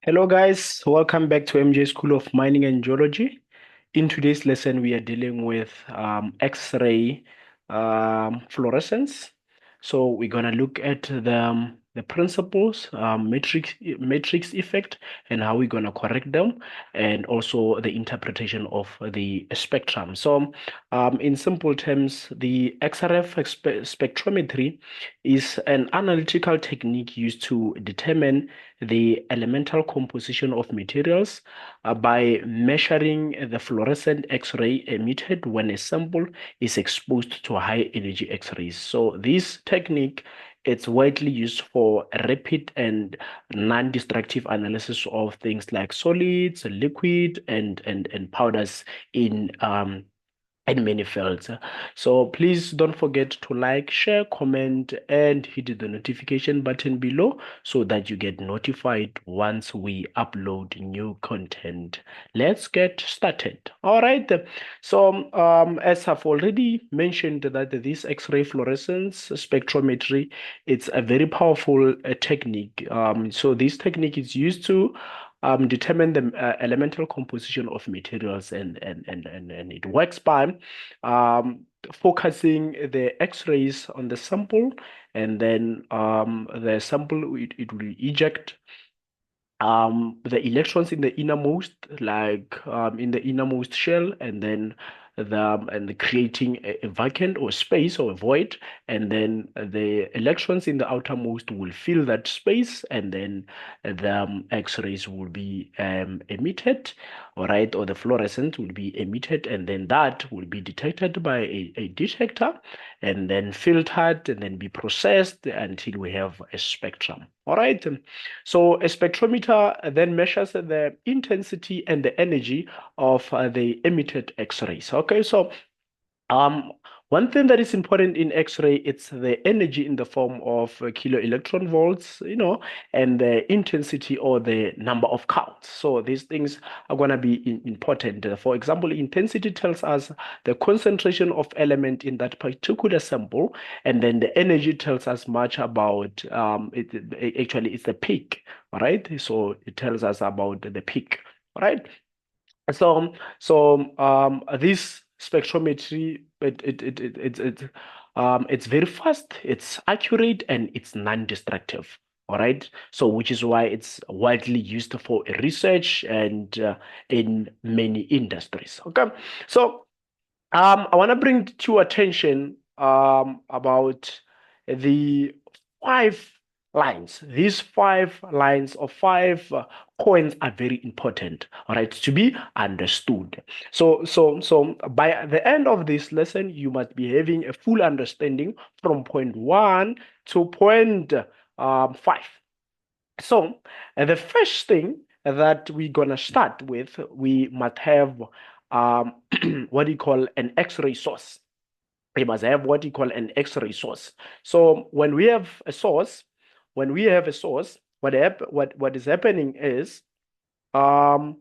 Hello guys, welcome back to MJ School of Mining and Geology. In today's lesson, we are dealing with X-ray fluorescence. So we're gonna look at the principles, matrix effect, and how we're gonna correct them, and also the interpretation of the spectrum. So, in simple terms, the XRF spectrometry is an analytical technique used to determine the elemental composition of materials by measuring the fluorescent X-ray emitted when a sample is exposed to high energy X-rays. So this technique it's widely used for rapid and non-destructive analysis of things like solids, liquid, and powders in many fields. So please don't forget to like, share, comment, and hit the notification button below so that you get notified once we upload new content. Let's get started. All right. So as I've already mentioned that this X-ray fluorescence spectrometry, it's a very powerful technique. So this technique is used to determine the elemental composition of materials and it works by focusing the X-rays on the sample and then the sample it will eject the electrons in the innermost in the innermost shell and creating a vacant or space or a void, and then the electrons in the outermost will fill that space, and then the X-rays will be emitted, all right, or the fluorescence will be emitted, and then that will be detected by a detector and then filtered and then be processed until we have a spectrum. All right. So a spectrometer then measures the intensity and the energy of the emitted X-rays. Okay, so um, one thing that is important in X-ray, it's the energy in the form of kilo electron volts, and the intensity or the number of counts. So these things are going to be important. For example, intensity tells us the concentration of element in that particular sample, and then the energy tells us much about actually it's the peak, all right? So it tells us about the peak, all right? So this spectrometry, it's very fast, it's accurate, and it's non-destructive. All right. So which is why it's widely used for research and in many industries. Okay. So I want to bring to your attention about the five lines. These five lines or five coins are very important, all right, to be understood. So by the end of this lesson, you must be having a full understanding from point one to point five. So the first thing that we're gonna start with, we must have um, what do you call an X-ray source. We must have what you call an X-ray source. So when we have a source, what is happening is um,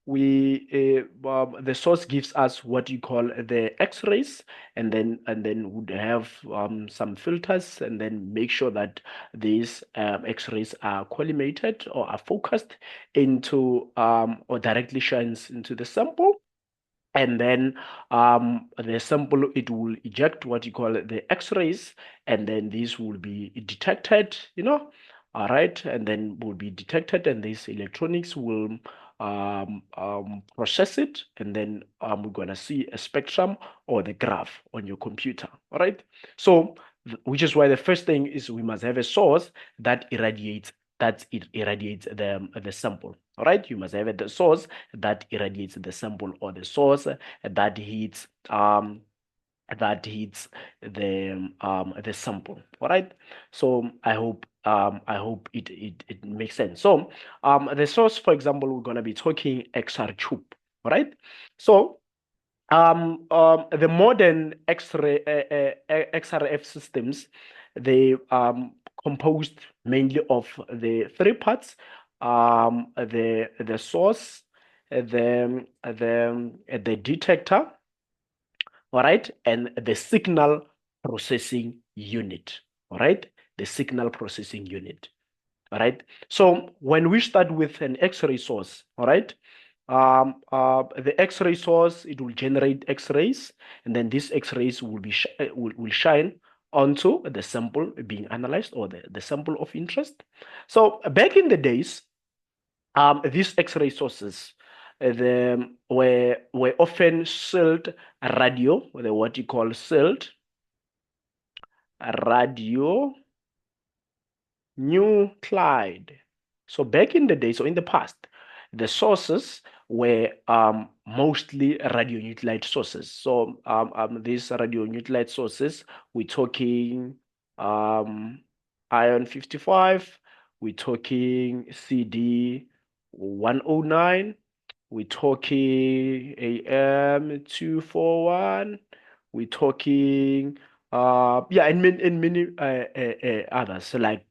the source gives us what you call the X-rays, and then would have some filters, and then make sure that these X-rays are collimated or are focused into or directly shines into the sample. And then the sample, it will eject what you call the X-rays, and then these will be detected, all right, and then will be detected, and these electronics will process it, and then we're gonna see a spectrum or the graph on your computer, all right? So, which is why the first thing is we must have a source that irradiates the sample. All right, you must have the source that irradiates the sample, or the source that hits the sample. All right. So I hope it makes sense. So the source, for example, we're gonna be talking XR tube. All right. So the modern X-ray XRF systems, they composed mainly of the three parts: the source, the detector, all right, and the signal processing unit, all right, the signal processing unit. All right. So when we start with an X-ray source, all right, the X-ray source, it will generate X-rays, and then these X-rays will be will shine onto the sample being analyzed, or the sample of interest. So back in the days, these X-ray sources were often sealed radio, or what you call sealed radio nuclide. So back in the day, so in the past, the sources were mostly radionuclide sources. So these radionuclide sources, we're talking um, iron 55, we're talking CD 109, we're talking AM 241, we're talking yeah, and many others like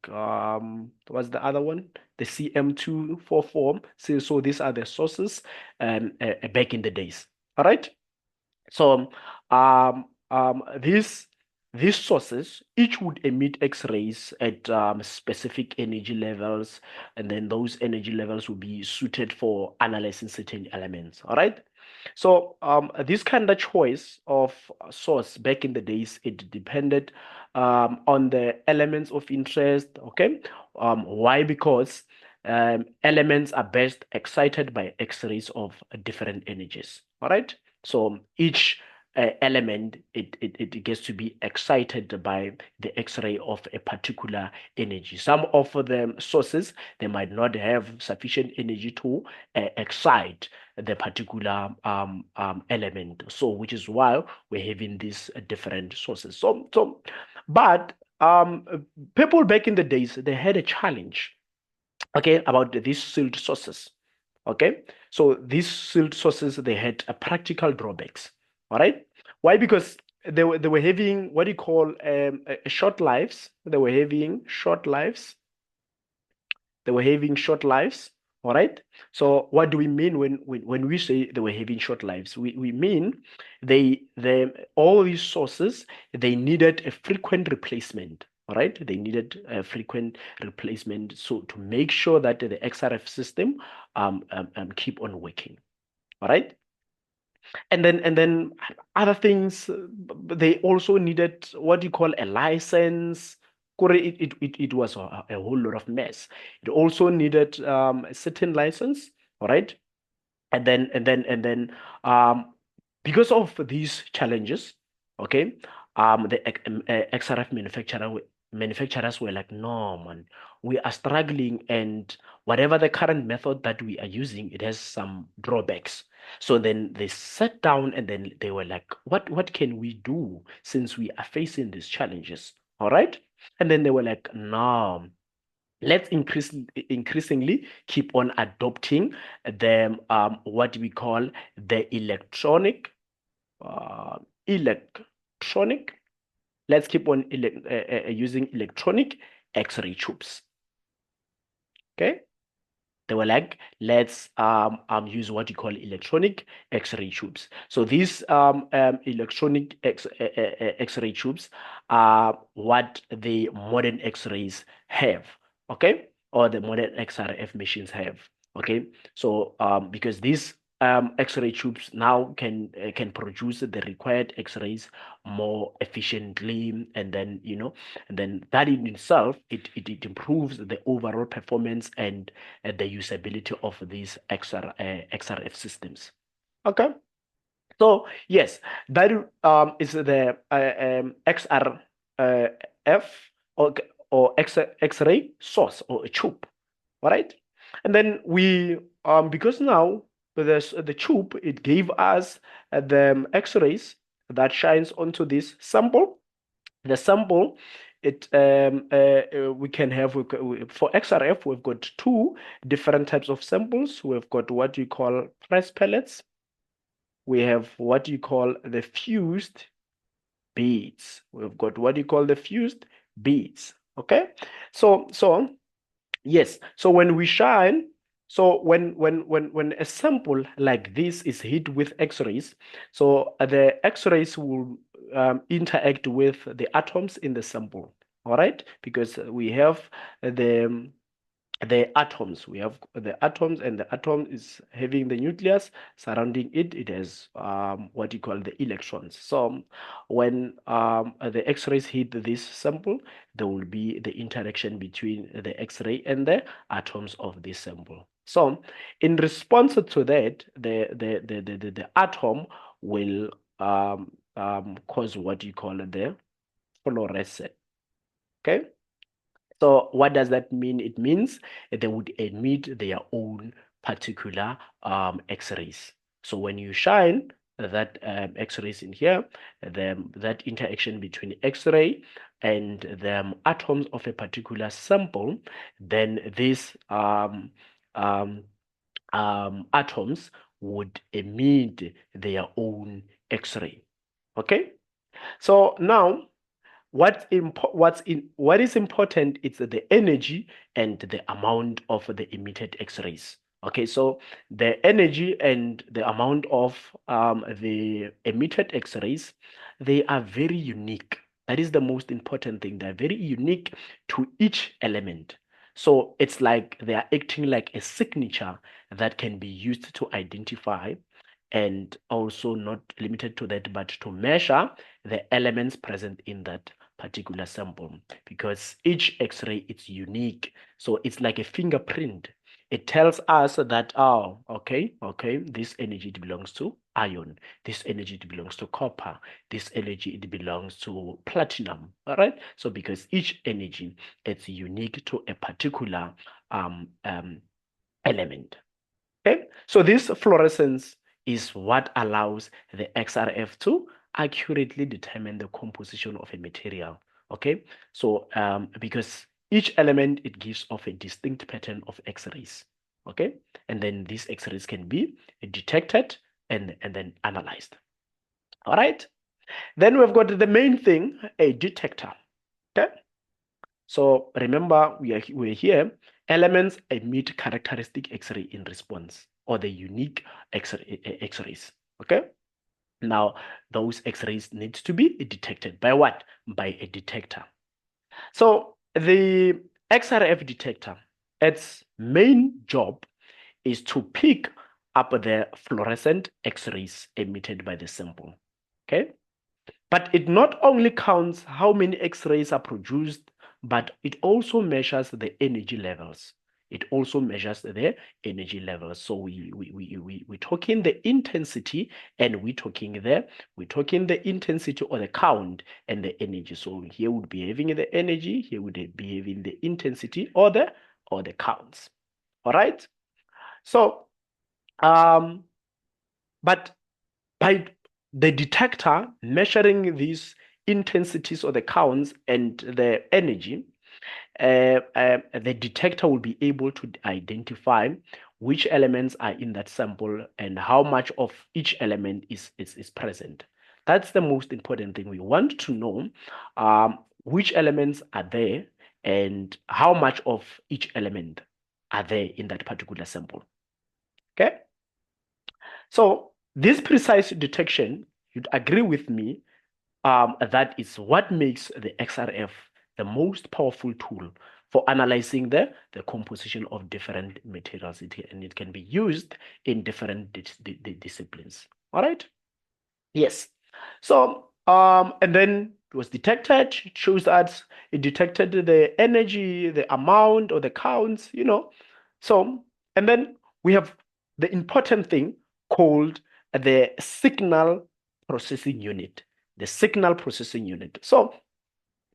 what's the other one? The CM244. So these are the sources back in the days. All right. So these sources each would emit X-rays at specific energy levels, and then those energy levels will be suited for analyzing certain elements. All right. So this kind of choice of source back in the days, it depended on the elements of interest. Okay. Why? Because elements are best excited by X-rays of different energies. All right. So each element, it gets to be excited by the X-ray of a particular energy. Some of the sources, they might not have sufficient energy to excite the particular element. So which is why we're having these different sources. But people back in the days, they had a challenge, okay, about these sealed sources. Okay, so these sealed sources, they had practical drawbacks. All right, why? Because they were having what you call short lives. They were having short lives. They were having short lives. All right. So what do we mean when we say they were having short lives? We mean they all these sources, they needed a frequent replacement. All right. They needed a frequent replacement, so to make sure that the XRF system keep on working. All right. And then other things, they also needed what you call a license. It was a whole lot of mess. It also needed a certain license, all right? And then um because of these challenges, okay, the XRF manufacturers were like, no man, we are struggling, and whatever the current method that we are using, it has some drawbacks. So then they sat down, and then they were like, what can we do since we are facing these challenges? All right. And then they were like, no, let's increasingly keep on adopting the what we call the uh, electronic. Let's keep on using electronic X-ray tubes. Okay. They were like, let's use what you call electronic X-ray tubes. So these electronic X-ray tubes are what the modern X-rays have, okay, or the modern XRF machines have, okay. So because these X-ray tubes now can produce the required X-rays more efficiently, and then and then that in itself, it improves the overall performance and the usability of these XRF systems. Okay, so yes, that is the XRF, or X-ray source, or a tube, all right? And then we because now the tube, it gave us the X-rays that shines onto this sample. The sample, it we can have for XRF, we've got two different types of samples. We've got what you call press pellets. We have what you call the fused beads. We've got what you call the fused beads. Okay, so yes. So when we shine, so when a sample like this is hit with X-rays, so the X-rays will interact with the atoms in the sample. All right, because we have the the atoms. We have the atoms, and the atom is having the nucleus surrounding it. It has what you call the electrons. So when the X-rays hit this sample, there will be the interaction between the X-ray and the atoms of this sample. So in response to that, the atom will cause what you call the fluorescence. Okay. So what does that mean? It means they would emit their own particular X-rays. So when you shine that X-rays in here, that interaction between X-ray and the atoms of a particular sample, then these atoms would emit their own X-ray. Okay? So now what is important is the energy and the amount of the emitted X-rays. Okay, so the energy and the amount of the emitted X-rays, they are very unique. That is the most important thing. They're very unique to each element. So it's like they are acting like a signature that can be used to identify, and also not limited to that, but to measure the elements present in that particular sample, because each X-ray is unique. So it's like a fingerprint. It tells us that, oh, okay, this energy it belongs to iron, this energy it belongs to copper, this energy it belongs to platinum. All right. So because each energy it's unique to a particular element. Okay, so this fluorescence is what allows the XRF to accurately determine the composition of a material. Okay, so because each element it gives off a distinct pattern of X-rays. Okay, and then these X-rays can be detected and then analyzed. All right, then we've got the main thing, a detector. Okay, so remember, we're here. Elements emit characteristic X-ray in response, or the unique X-rays. Okay. Now, those X-rays need to be detected by what? By a detector. So the XRF detector, its main job is to pick up the fluorescent X-rays emitted by the sample. Okay. But it not only counts how many X-rays are produced, but it also measures the energy levels. It also measures the energy levels. So we're talking the intensity, and we're talking the intensity or the count and the energy. So here would be having the energy, here would be having the intensity or the counts. All right. So but by the detector measuring these intensities or the counts and the energy, the detector will be able to identify which elements are in that sample and how much of each element is present. That's the most important thing. We want to know which elements are there and how much of each element are there in that particular sample. Okay? So this precise detection, you'd agree with me, that is what makes the XRF the most powerful tool for analyzing the composition of different materials, and it can be used in different disciplines. All right. Yes. So and then it was detected. It shows that it detected the energy, the amount, or the counts. So and then we have the important thing called the signal processing unit. The signal processing unit. So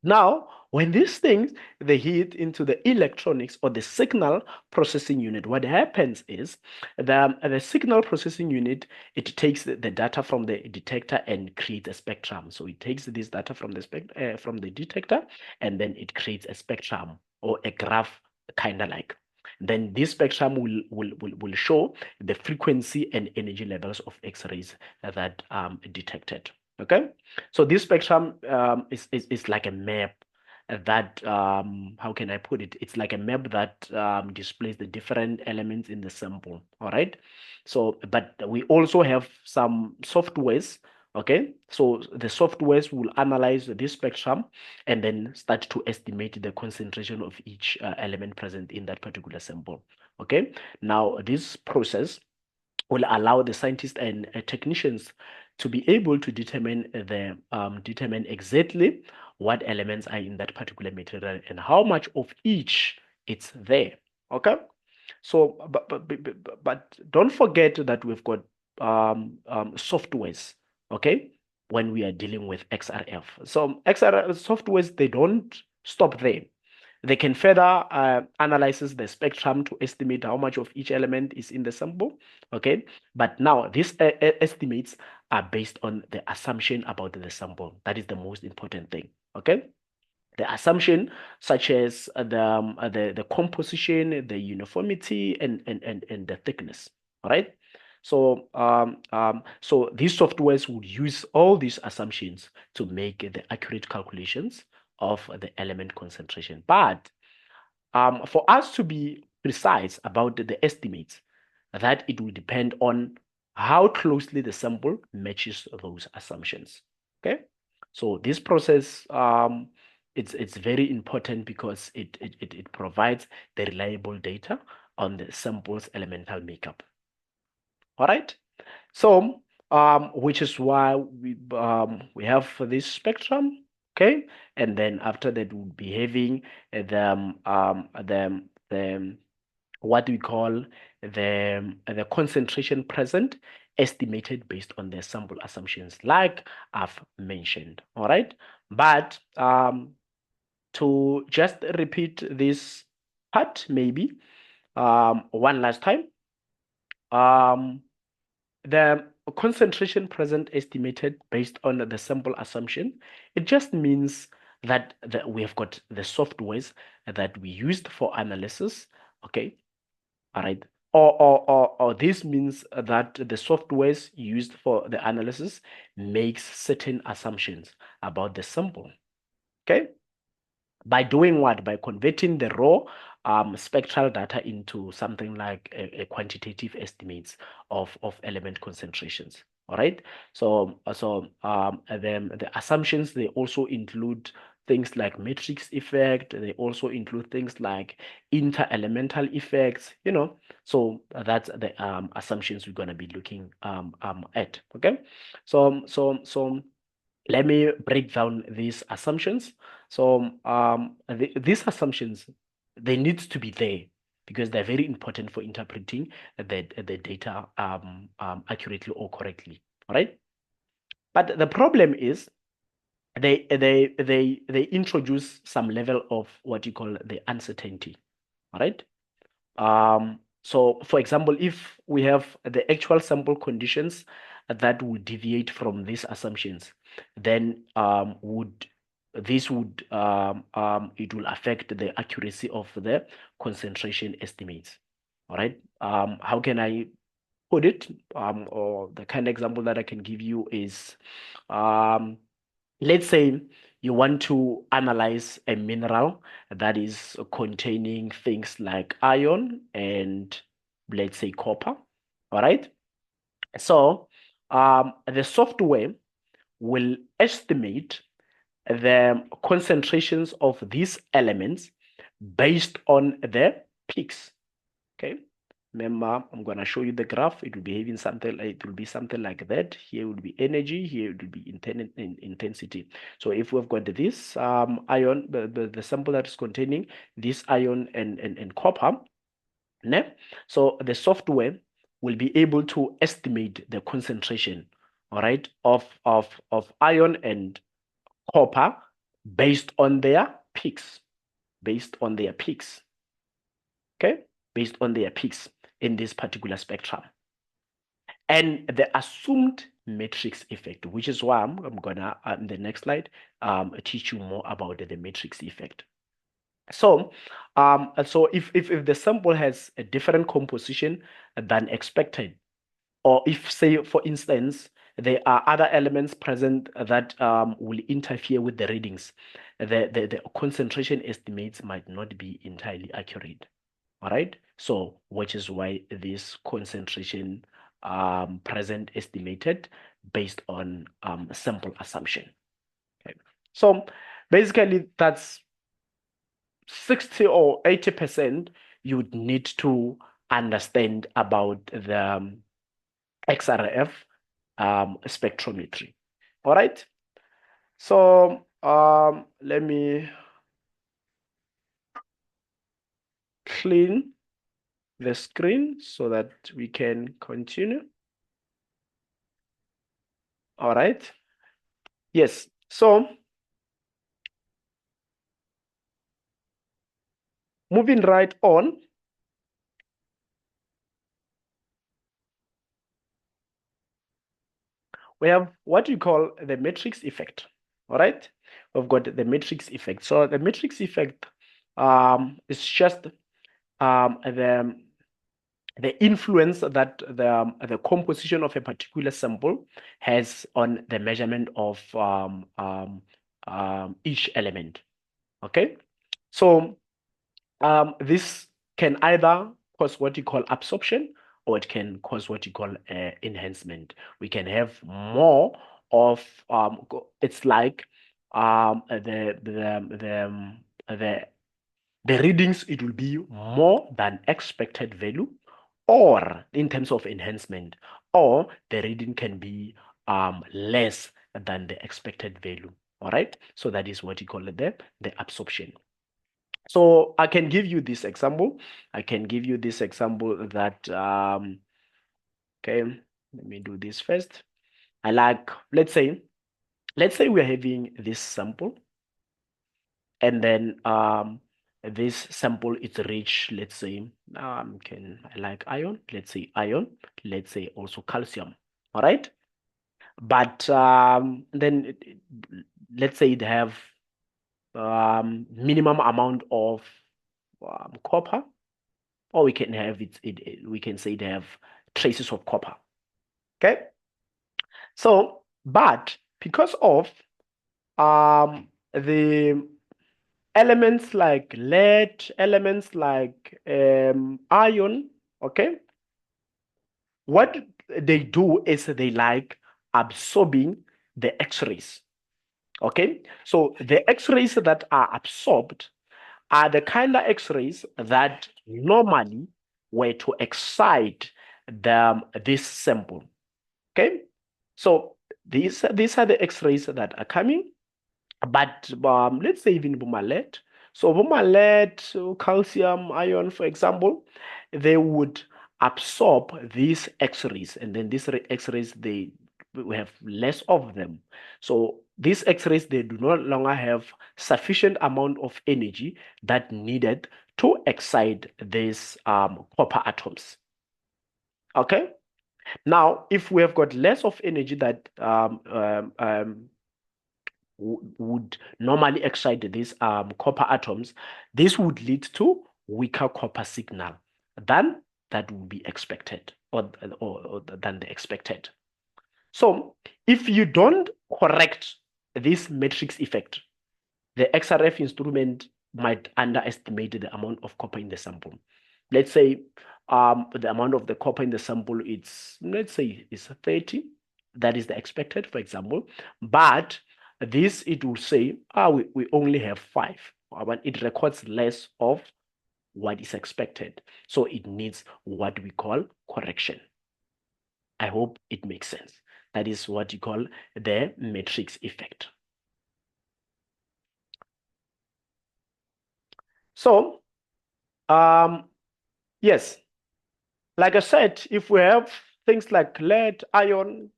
now, when these things they hit into the electronics or the signal processing unit, what happens is the signal processing unit, it takes the data from the detector and creates a spectrum. So it takes this data from the detector, and then it creates a spectrum or a graph, kind of like. Then this spectrum will show the frequency and energy levels of X-rays that detected. Okay, so this spectrum is like a map that how can I put it? It's like a map that displays the different elements in the sample. All right. So, but we also have some softwares Okay, so the softwares will analyze this spectrum and then start to estimate the concentration of each element present in that particular sample. Okay, now this process will allow the scientists and technicians to be able to determine exactly what elements are in that particular material and how much of each it's there. Okay, so but don't forget that we've got softwares. Okay, when we are dealing with XRF. So XRF softwares, they don't stop there. They can further analyze the spectrum to estimate how much of each element is in the sample. Okay, but now these estimates are based on the assumption about the sample. That is the most important thing. Okay, the assumption such as the composition, the uniformity, and the thickness. All right. So these softwares would use all these assumptions to make the accurate calculations of the element concentration. But for us to be precise about the estimates, that it will depend on how closely the sample matches those assumptions. Okay, so this process it's very important because it provides the reliable data on the sample's elemental makeup. All right. So, which is why we have this spectrum, okay, and then after that we'll be having the what we call the concentration present estimated based on the sample assumptions, like I've mentioned. All right, but to just repeat this part, maybe one last time. The concentration present estimated based on the sample assumption, it just means that we have got the softwares that we used for analysis, okay, all right, or this means that the softwares used for the analysis makes certain assumptions about the sample, okay. By doing what? By converting the raw spectral data into something like a quantitative estimates of element concentrations. All right. Then the assumptions, they also include things like matrix effect. They also include things like inter-elemental effects. So that's the assumptions we're going to be looking at. Okay. So let me break down these assumptions. So these assumptions, they need to be there because they're very important for interpreting the data accurately or correctly. All right. But the problem is they introduce some level of what you call the uncertainty. All right. So for example, if we have the actual sample conditions that would deviate from these assumptions, then it will affect the accuracy of the concentration estimates. All right. How can I put it? Or the kind of example that I can give you is, let's say you want to analyze a mineral that is containing things like iron and, let's say, copper. All right. So the software will estimate the concentrations of these elements based on the peaks. Okay. Remember, I'm going to show you the graph. It will be having something. It will be something like that. Here will be energy. Here it will be intensity. So if we've got this ion, the sample that is containing this iron and copper, ne? So the software will be able to estimate the concentration, all right, of iron and copper based on their peaks, based on their peaks. Okay, based on their peaks in this particular spectrum. And the assumed matrix effect, which is why I'm gonna, in the next slide, teach you more about the matrix effect. So, if the sample has a different composition than expected, or if, say, for instance, there are other elements present that will interfere with the readings, the concentration estimates might not be entirely accurate. All right. So, which is why this concentration present estimated based on sample assumption. Okay. So basically that's 60 or 80% you would need to understand about the XRF spectrometry. All right. So let me clean the screen so that we can continue. All right. Yes. So moving right on. We have what you call the matrix effect. All right. We've got the matrix effect. So the matrix effect is just the influence that the composition of a particular sample has on the measurement of each element. Okay, so this can either cause what you call absorption, or it can cause what you call enhancement. We can have more of it's like the readings, it will be more than expected value, or in terms of enhancement, or the reading can be less than the expected value. All right, so that is what you call the absorption. So I can give you this example. I can give you this example that okay, let me do this first. Let's say we're having this sample, and then this sample is rich, let's say can I like iron, let's say iron, let's say also calcium. All right, but then let's say it have minimum amount of copper, or we can have we can say they have traces of copper. Okay, so but because of the elements like lead, elements like iron, okay, what they do is they like absorbing the X-rays. Okay, so the X-rays that are absorbed are the kind of X-rays that normally were to excite this sample. Okay, so these are the X-rays that are coming. But let's say even lead. So lead, calcium, iron, for example, they would absorb these X-rays, and then these X-rays, we have less of them. So these X-rays, they do no longer have sufficient amount of energy that needed to excite these copper atoms. Okay. Now, if we have got less of energy that would normally excite these copper atoms, this would lead to weaker copper signal than that would be expected, or than the expected. So if you don't correct this matrix effect, the XRF instrument might underestimate the amount of copper in the sample. Let's say the amount of the copper in the sample, let's say is 30. That is the expected, for example. But this, it will say, we only have 5. But it records less of what is expected. So it needs what we call correction. I hope it makes sense. That is what you call the matrix effect. So, yes, like I said, if we have things like lead, iron,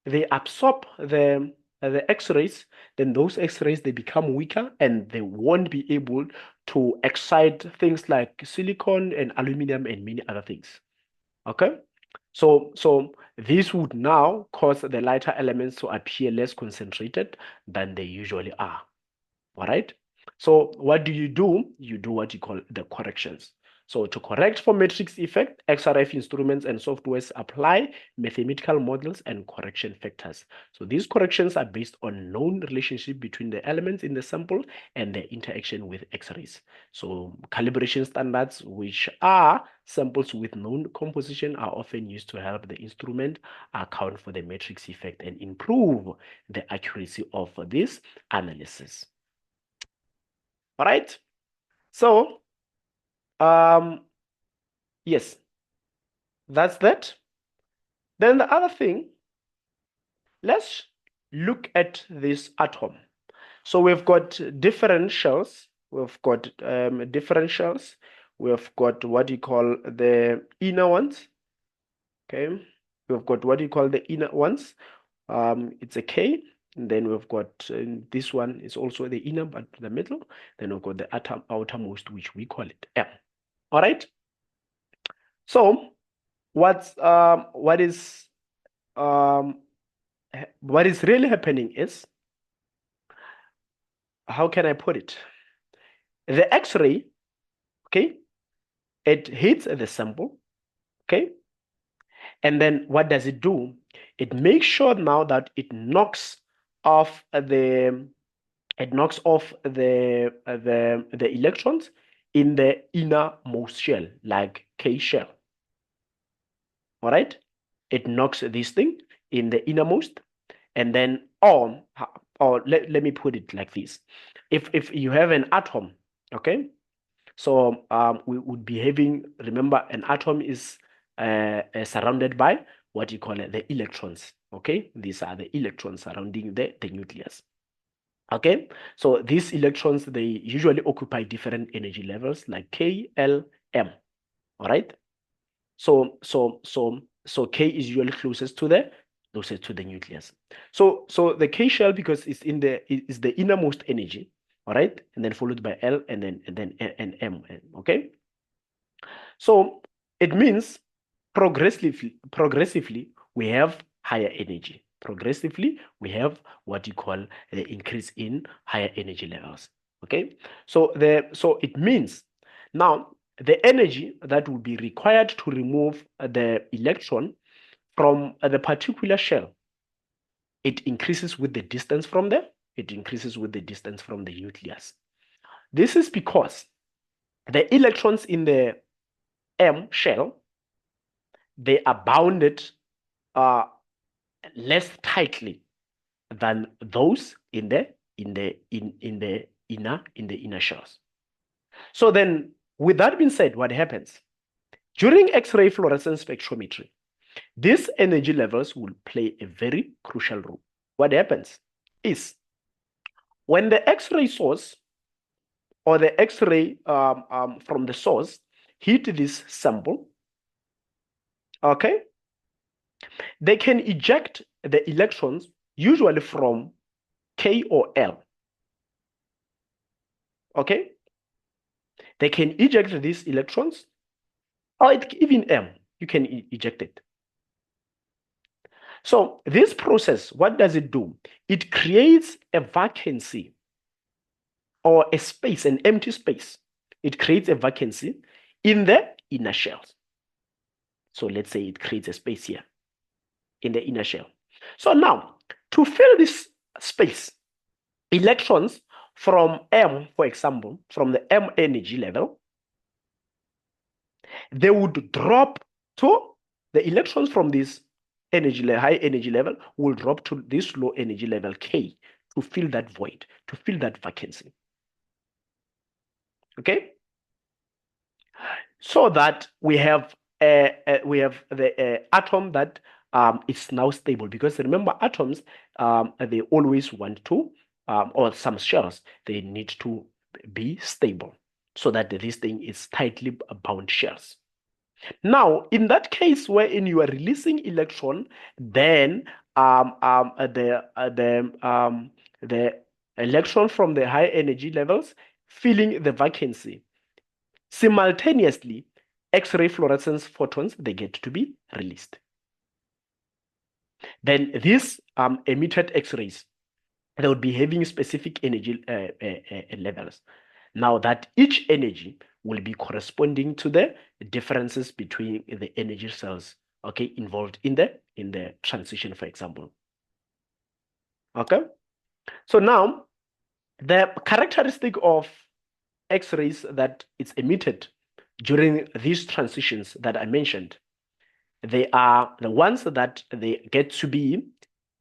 they absorb the X-rays, then those X-rays, they become weaker and they won't be able to excite things like silicon and aluminum and many other things. Okay? So this would now cause the lighter elements to appear less concentrated than they usually are. All right? So what do? You do what you call the corrections. So to correct for matrix effect, XRF instruments and softwares apply mathematical models and correction factors. So these corrections are based on known relationship between the elements in the sample and their interaction with X-rays. So calibration standards, which are samples with known composition, are often used to help the instrument account for the matrix effect and improve the accuracy of this analysis. All right. So, yes, that's that. Then the other thing, let's look at this atom. So we've got different shells. We've got different shells. We've got what you call the inner ones. Okay. We've got what you call the inner ones. It's a K. And then we've got this one is also the inner, but the middle. Then we've got the outermost, which we call it M. All right. So what is really happening is, how can I put it? The X-ray, okay, it hits the sample, okay, and then what does it do? It makes sure now that it knocks off the electrons in the innermost shell, like K shell. All right, it knocks this thing in the innermost, and then or let me put it like this: if you have an atom, okay, so we would be having, remember, an atom is surrounded by what you call the electrons. Okay, these are the electrons surrounding the nucleus. Okay, so these electrons, they usually occupy different energy levels like K, L, M. All right. So K is usually closest to the nucleus. So the K shell, because it's is the innermost energy, all right, and then followed by L and then M. Okay. So it means progressively we have higher energy. Progressively we have what you call the increase in higher energy levels. Okay. So it means now the energy that will be required to remove the electron from the particular shell, it increases with the distance from there. It increases with the distance from the nucleus. This is because the electrons in the M shell, they are bounded less tightly than those in the inner shells. So then, with that being said, what happens during X-ray fluorescence spectrometry? These energy levels will play a very crucial role. What happens is, when the X-ray source or the X-ray from the source hit this sample, okay, they can eject the electrons usually from K or L. Okay, they can eject these electrons, or even M, you can eject it. So this process, what does it do? It creates a vacancy or a space, an empty space. It creates a vacancy in the inner shells. So let's say it creates a space here in the inner shell. So now, to fill this space, electrons from M, for example, from the M energy level, they would drop to the electrons from this high energy level will drop to this low energy level K to fill that void, to fill that vacancy. Okay, so that we have the atom that is now stable, because remember, atoms they always want to or some shells, they need to be stable so that this thing is tightly bound shells. Now, in that case wherein you are releasing electron, then the electron from the high energy levels filling the vacancy. Simultaneously, X-ray fluorescence photons, they get to be released. Then these emitted X-rays, they would be having specific energy levels. Now that each energy will be corresponding to the differences between the energy cells, okay, involved in the transition, for example. Okay, so now the characteristic of X-rays that it's emitted during these transitions that I mentioned, they are the ones that they get to be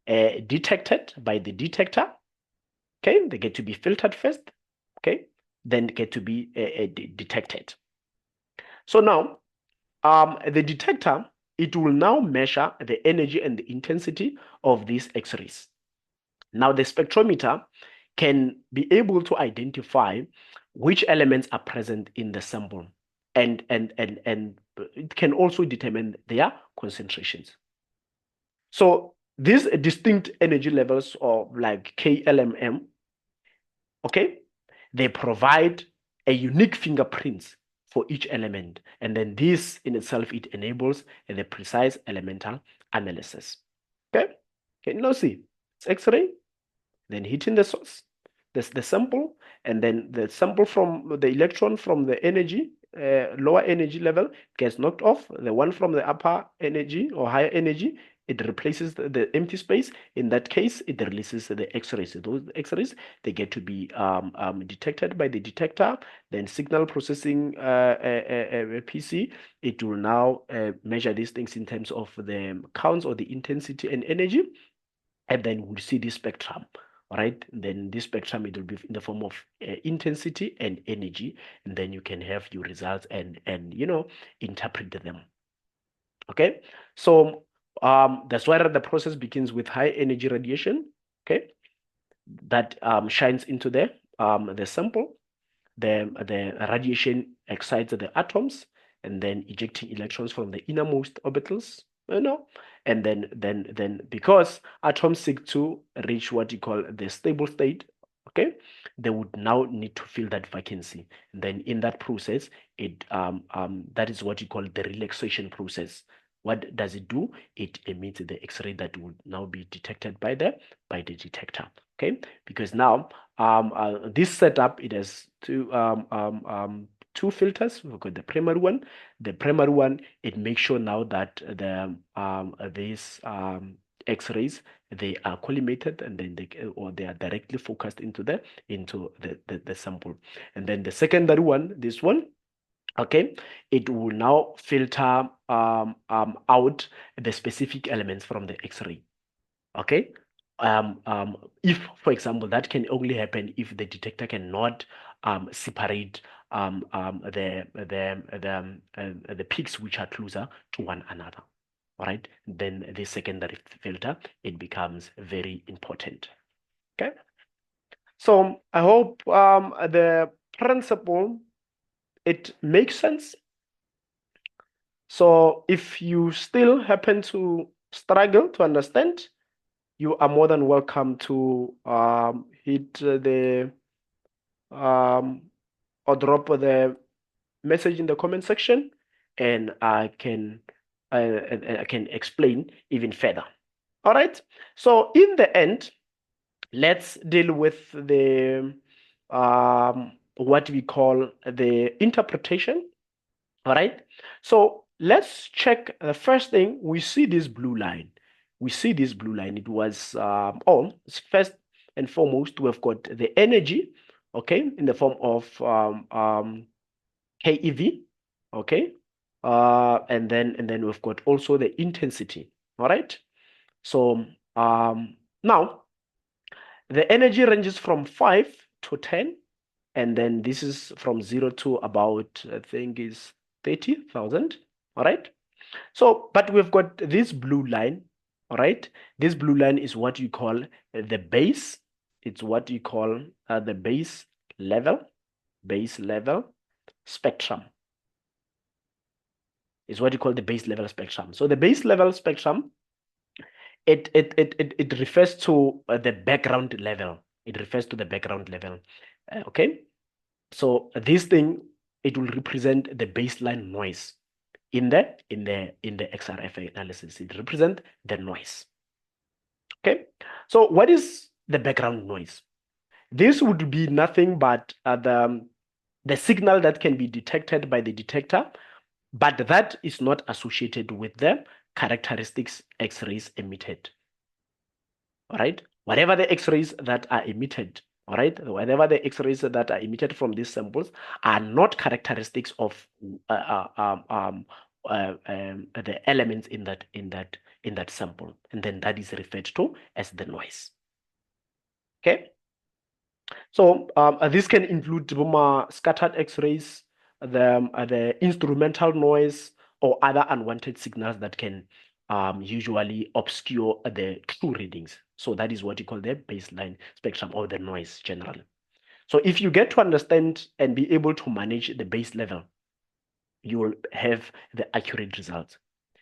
detected by the detector. Okay, they get to be filtered first. Okay, then get to be detected. So now, the detector, it will now measure the energy and the intensity of these X-rays. Now, the spectrometer can be able to identify which elements are present in the sample, and it can also determine their concentrations. So these distinct energy levels, or like KLMM, okay, they provide a unique fingerprints for each element, and then this in itself, it enables the precise elemental analysis. Okay, can you now see it's X-ray, then hitting the source, the sample, and then the sample from the electron from the energy, lower energy level, gets knocked off. The one from the upper energy or higher energy, it replaces the empty space. In that case, it releases the X-rays. Those X-rays, they get to be detected by the detector. Then signal processing PC, it will now measure these things in terms of the counts or the intensity and energy, and then we'll see this spectrum. Right, then this spectrum, it will be in the form of intensity and energy, and then you can have your results and interpret them. Okay, so that's why the process begins with high energy radiation. Okay, that shines into the sample. The radiation excites the atoms, and then ejecting electrons from the innermost orbitals, and then because atoms seek to reach what you call the stable state, okay, they would now need to fill that vacancy. And then in that process, that is what you call the relaxation process. What does it do? It emits the X-ray that would now be detected by the detector. Okay, because now this setup, it has two filters. We've got the primary one. The primary one, it makes sure now that these X-rays, they are collimated, and then they are directly focused into the sample. And then the secondary one, this one, okay, it will now filter out the specific elements from the X-ray. Okay, if, for example, that can only happen if the detector cannot separate the peaks which are closer to one another. All right, then the secondary filter, it becomes very important. Okay, so I hope the principle, it makes sense. So if you still happen to struggle to understand, you are more than welcome to hit the or drop the message in the comment section, and I can explain even further. All right. So in the end, let's deal with the what we call the interpretation. All right. So let's check the first thing. We see this blue line. It was first and foremost, we've got the energy, okay, in the form of KeV, okay, and then we've got also the intensity. All right. So now the energy ranges from 5 to 10, and then this is from 0 to about, I think, is 30,000. All right. So, but we've got this blue line. All right. This blue line is what you call the base. It's what you call the base level spectrum. Is what you call the base level spectrum. So the base level spectrum, it refers to the background level. It refers to the background level. Okay. So this thing, it will represent the baseline noise in the XRF analysis. It represents the noise. Okay. So what is the background noise? This would be nothing but the signal that can be detected by the detector, but that is not associated with the characteristics X-rays emitted. All right, whatever the X-rays that are emitted, all right, whatever the X-rays that are emitted from these samples are not characteristics of the elements in that sample, and then that is referred to as the noise. Okay, so this can include scattered X-rays, the instrumental noise, or other unwanted signals that can usually obscure the true readings. So that is what you call the baseline spectrum, or the noise generally. So if you get to understand and be able to manage the base level, you will have the accurate results.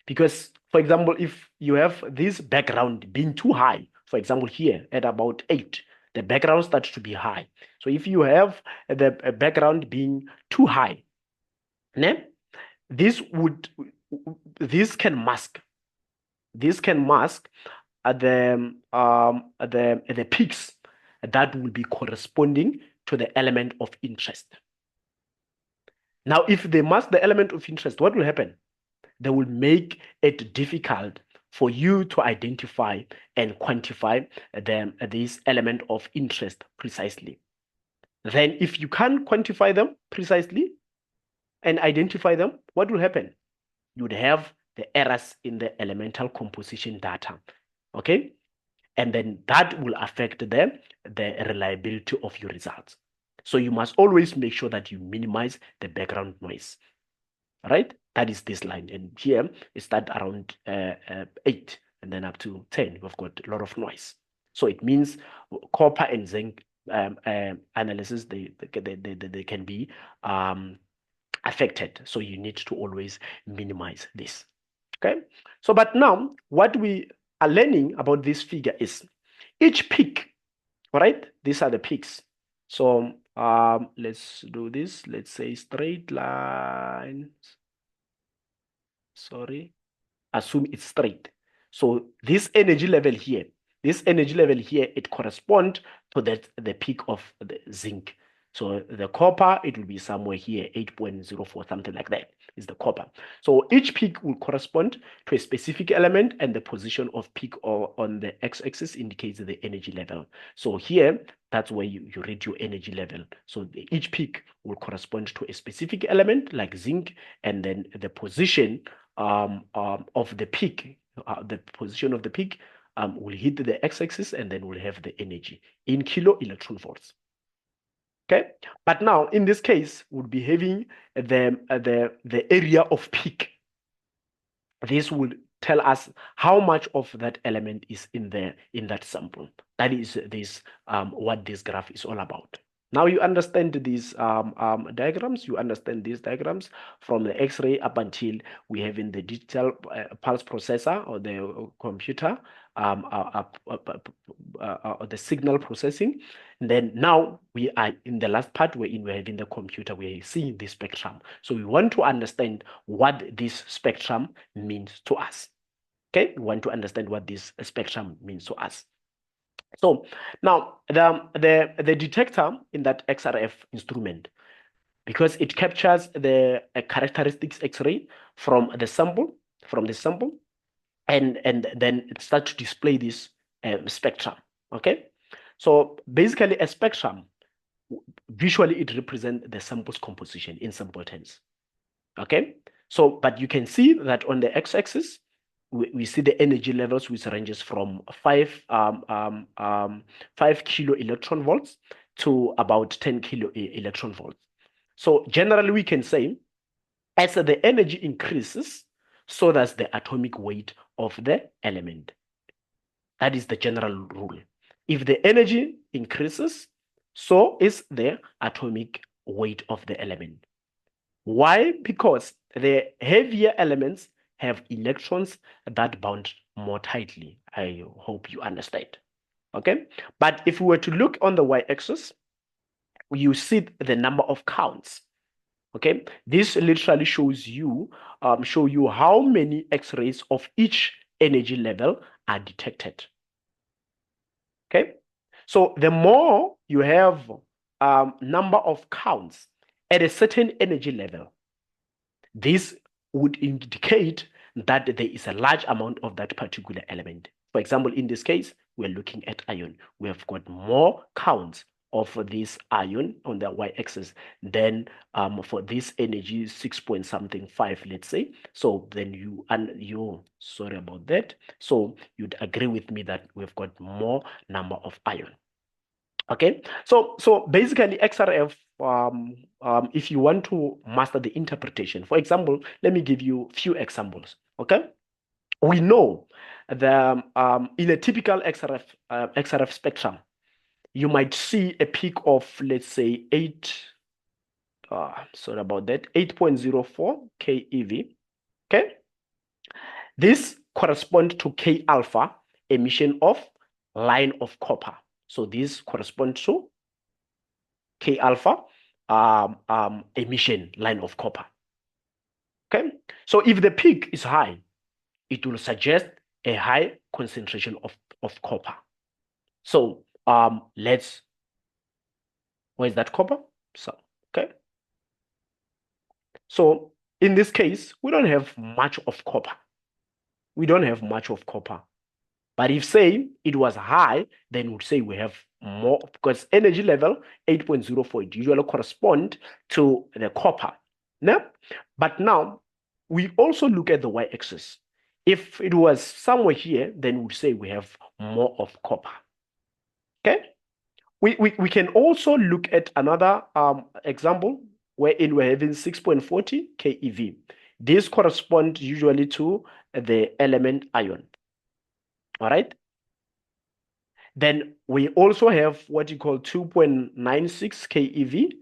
Because, for example, if you have this background being too high, for example, here at about 8, the background starts to be high. So if you have the background being too high, this can mask the peaks that will be corresponding to the element of interest. Now, if they mask the element of interest, what will happen? They will make it difficult for you to identify and quantify this element of interest precisely. Then if you can't quantify them precisely and identify them, what will happen? You would have the errors in the elemental composition data, okay? And then that will affect the reliability of your results. So you must always make sure that you minimize the background noise, right? That is this line. And here it starts around 8 and then up to 10. We've got a lot of noise. So it means copper and zinc analysis, they can be affected. So you need to always minimize this. Okay. So, but now what we are learning about this figure is each peak, all right? These are the peaks. So let's do this. Let's say straight lines. Sorry, assume it's straight. So this energy level here, it corresponds to the peak of the zinc. So the copper, it will be somewhere here, 8.04, something like that is the copper. So each peak will correspond to a specific element, and the position of peak on the x-axis indicates the energy level. So here, that's where you read your energy level. So each peak will correspond to a specific element like zinc, and then the position of the peak, will hit the x-axis, and then we'll have the energy in kilo electron volts. Okay, but now in this case, we'll be having the area of peak. This will tell us how much of that element is in that sample. That is what this graph is all about. Now you understand these diagrams. You understand these diagrams from the X-ray up until we have in the digital pulse processor or the computer, the signal processing. And then now we are in the last part wherein we're having the computer, we're seeing the spectrum. So we want to understand what this spectrum means to us. Okay, we want to understand what this spectrum means to us. So now the detector in that XRF instrument, because it captures the characteristics X-ray from the sample, and then it starts to display this spectrum. Okay, so basically a spectrum, visually it represents the sample's composition in simple terms. Okay, so but you can see that on the x-axis we see the energy levels, which ranges from 5 kilo electron volts to about 10 kilo electron volts. So generally we can say as the energy increases, so does the atomic weight of the element. That is the general rule. If the energy increases, so is the atomic weight of the element. Why? Because the heavier elements have electrons that bound more tightly. I hope you understand. Okay, but if we were to look on the y-axis, you see the number of counts. Okay, this literally shows you how many X-rays of each energy level are detected. Okay, so the more you have number of counts, at a certain energy level. This would indicate that there is a large amount of that particular element. For example, in this case, we're looking at iron. We have got more counts of this ion on the y-axis than for this energy 6 point something 5, let's say. So then you sorry about that. So you'd agree with me that we've got more number of ion. Okay, so basically XRF, if you want to master the interpretation, for example, let me give you a few examples. Okay, we know the in a typical XRF spectrum, you might see a peak of, let's say, 8.04 keV. Okay, this corresponds to K alpha emission of line of copper. So this corresponds to K alpha emission line of copper. Okay, so if the peak is high, it will suggest a high concentration of copper. So where's that copper? So, okay. So in this case, we don't have much of copper. We don't have much of copper. But if, say, it was high, then we'd say we have more, because energy level 8.04, it usually correspond to the copper. No? But now, we also look at the y-axis. If it was somewhere here, then we'd say we have more of copper. Okay? We can also look at another example wherein we're having 6.40 keV. This corresponds usually to the element iron. All right. Then we also have what you call 2.96 keV.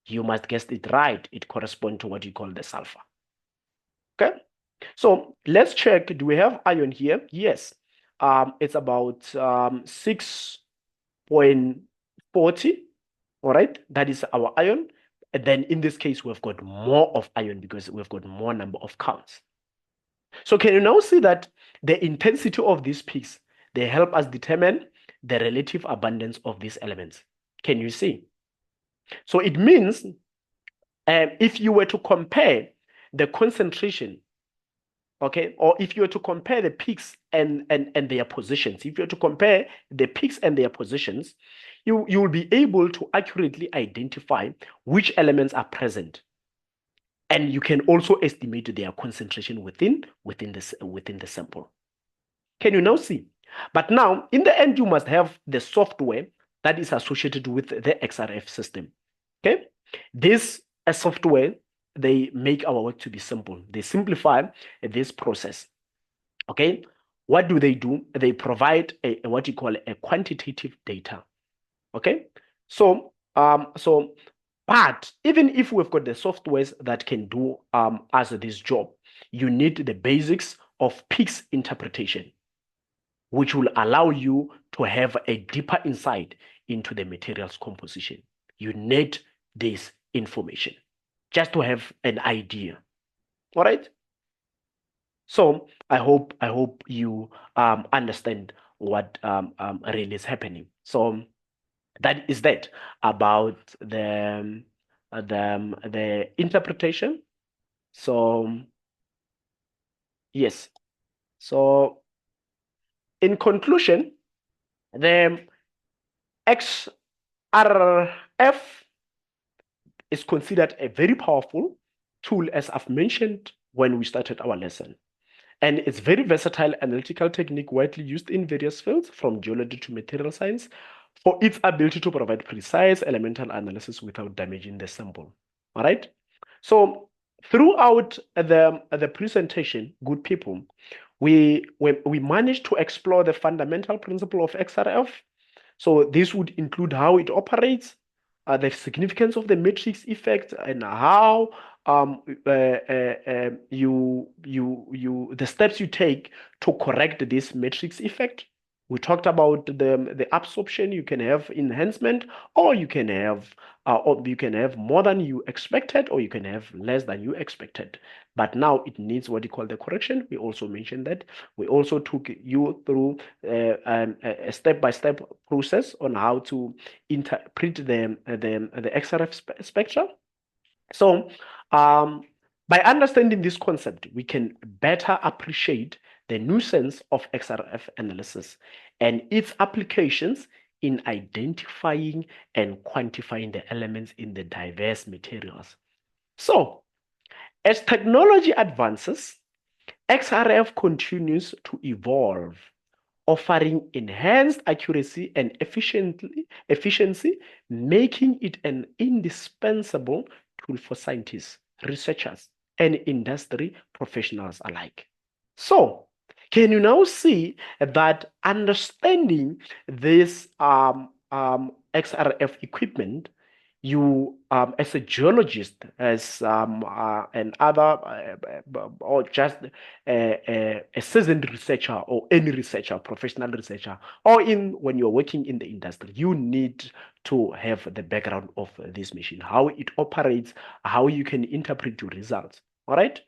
You must guess it right. It corresponds to what you call the sulfur. Okay. So let's check. Do we have iron here? Yes. It's about 6.40. All right. That is our iron. And then in this case, we've got more of iron because we've got more number of counts. So can you now see that the intensity of these peaks, they help us determine the relative abundance of these elements? Can you see? So it means if you were to compare the concentration, okay, or if you were to compare the peaks and their positions, if you were to compare the peaks and their positions, you will be able to accurately identify which elements are present. And you can also estimate their concentration within the sample. Can you now see? But now, in the end, you must have the software that is associated with the XRF system. Okay? This software, they make our work to be simple. They simplify this process. Okay? What do? They provide what you call a quantitative data. Okay? So, but even if we've got the softwares that can do as this job, you need the basics of peaks interpretation, which will allow you to have a deeper insight into the material's composition. You need this information just to have an idea. All right. So I hope you understand what really is happening. So that is that about the interpretation. So yes. So in conclusion, the XRF is considered a very powerful tool, as I've mentioned when we started our lesson. And it's very versatile analytical technique widely used in various fields, from geology to material science, for its ability to provide precise elemental analysis without damaging the sample. All right. So throughout the presentation, good people, we managed to explore the fundamental principle of XRF. So this would include how it operates, the significance of the matrix effect, and how the steps you take to correct this matrix effect. We talked about the absorption. You can have enhancement, or you can have more than you expected, or you can have less than you expected. But now it needs what you call the correction. We also mentioned that. We also took you through a step-by-step process on how to interpret the XRF spectra. So, by understanding this concept, we can better appreciate the nuisance of XRF analysis and its applications in identifying and quantifying the elements in the diverse materials. So, as technology advances, XRF continues to evolve, offering enhanced accuracy and efficiency, making it an indispensable tool for scientists, researchers, and industry professionals alike. So, can you now see that understanding this XRF equipment, you as a geologist, as an other, or just a seasoned researcher, or any researcher, professional researcher, or when you're working in the industry, you need to have the background of this machine, how it operates, how you can interpret your results. All right,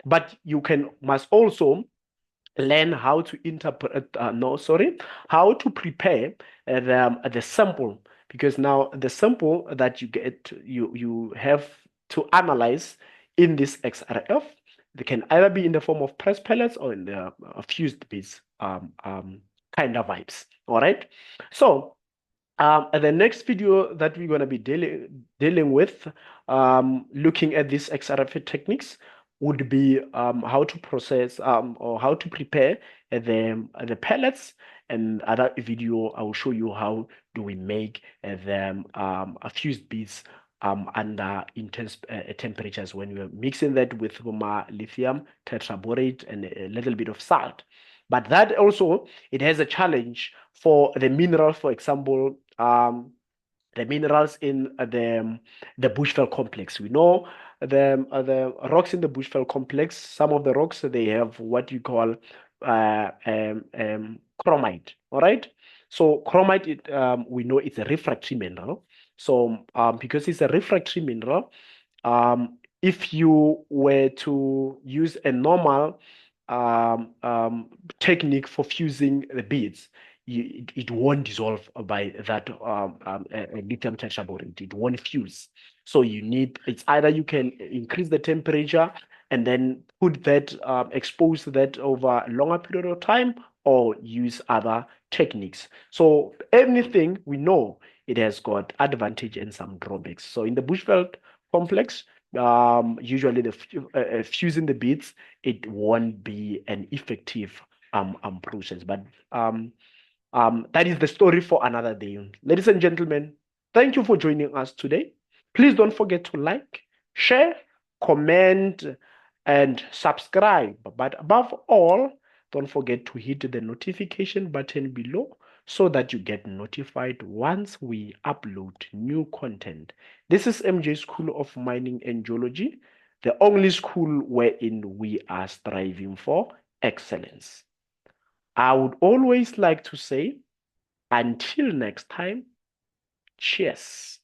but you must also learn how to interpret, how to prepare the sample, because now the sample that you get, you have to analyze in this XRF. They can either be in the form of pressed pellets or in the fused bits kind of vibes. All right. So the next video that we're going to be dealing with, looking at these XRF techniques, would be how to process or how to prepare the pellets. And other video, I will show you how do we make them fused beads under intense temperatures when we're mixing that with lithium tetraborate and a little bit of salt. But that also, it has a challenge for the minerals, for example, the minerals in the Bushveld complex. We know the rocks in the Bushveld complex, some of the rocks, they have what you call chromite, all right? So chromite, we know it's a refractory mineral. So because it's a refractory mineral, if you were to use a normal technique for fusing the beads, it won't dissolve by that lithium tetraborate. It won't fuse. So it's either you can increase the temperature and then expose that over a longer period of time, or use other techniques. So anything, we know it has got advantage and some drawbacks. So in the Bushveld complex, usually fusing the beads, it won't be an effective process. But that is the story for another day. Ladies and gentlemen, thank you for joining us today. Please don't forget to like, share, comment, and subscribe. But above all, don't forget to hit the notification button below so that you get notified once we upload new content. This is MJ School of Mining and Geology, the only school wherein we are striving for excellence. I would always like to say, until next time, cheers.